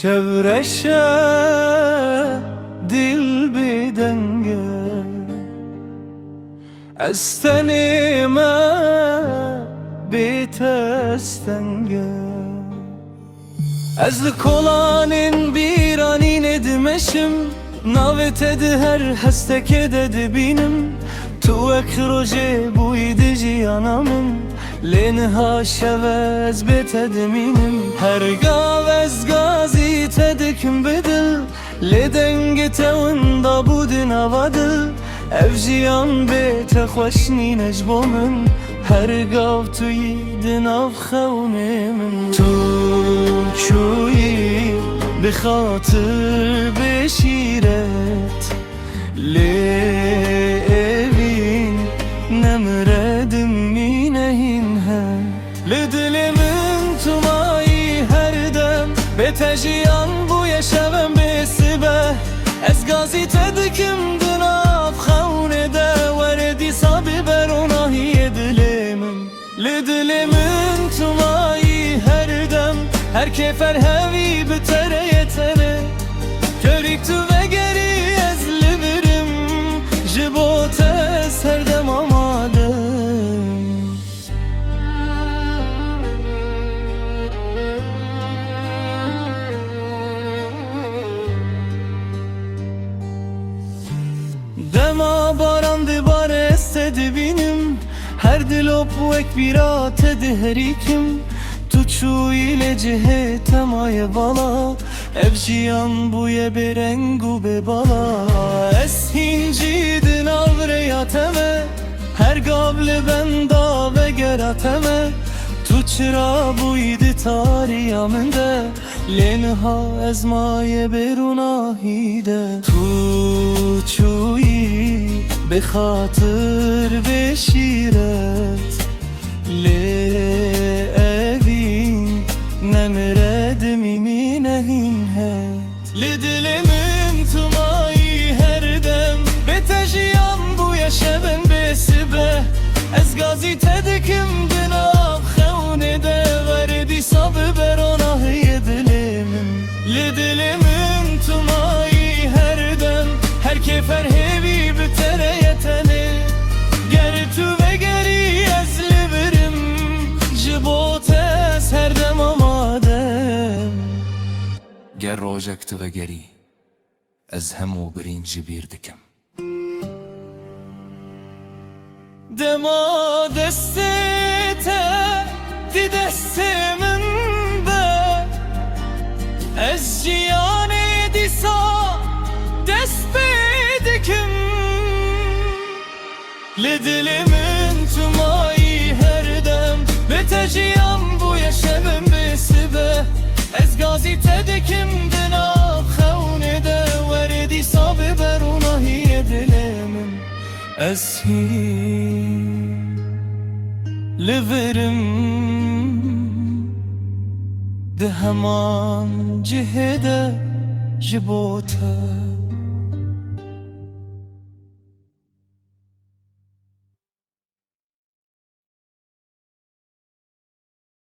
شورشه دل بدنگه استنیمه بیتستنگه از کلانین بیرانی ندمشم ناوت هر هستک دد بینم تو اکروجه بوید جیانامن لنها شوز بتدمینم هر گاوز گازی تدکم بدل لدنگ تون دا بود نوادل اف جیان بیت خوشنی نجبو من هر گاو توی دناف خونه من تو چویی بخاطر بشیرت لیوین نمردم مینهین هد لدلمن تو مایی هر دم به تجیان بوی شبم بسبه از گازی تدکم دناف خونه ده وردی صابی بروناهی دلمن لدلمن تو مایی هر دم هر کفر هوی بتره یتره körik tu ve geri ezlibirim jibotes her dem amadem dema baran dibar estedi binim her dilop ek birat edi herikim tu ile cihetem ay bala ev jiyan buye berengu be bala es hincidin avreyateme her gable ben da ve gerateme tu çıra buydi tariyamende lenha ezmaye berunahide tu çuyi be hatır be şiret le نمردم مینهین هد لدلمم تو مایی هر دم به تجیان بوی شبن بسبه از گازی تدکم دناب خونه ده وردی صاب براناهی دلمم لدلمم تو مایی هر دم هر کفر هوی بتره یتنه گر تو و گری از لبرم جبوت از هر دم گر روجکت و گری از همو برینجی بیردکم دما دسته دی دست من به از جیان دیسا دست بدکم لدل من تو مایی هر دم به تجیان بوی شبم بسبه از گازی تدکم دناب خونه ده وردی صاب بروناهی دلمم از هی لورم ده همان جهده جبوته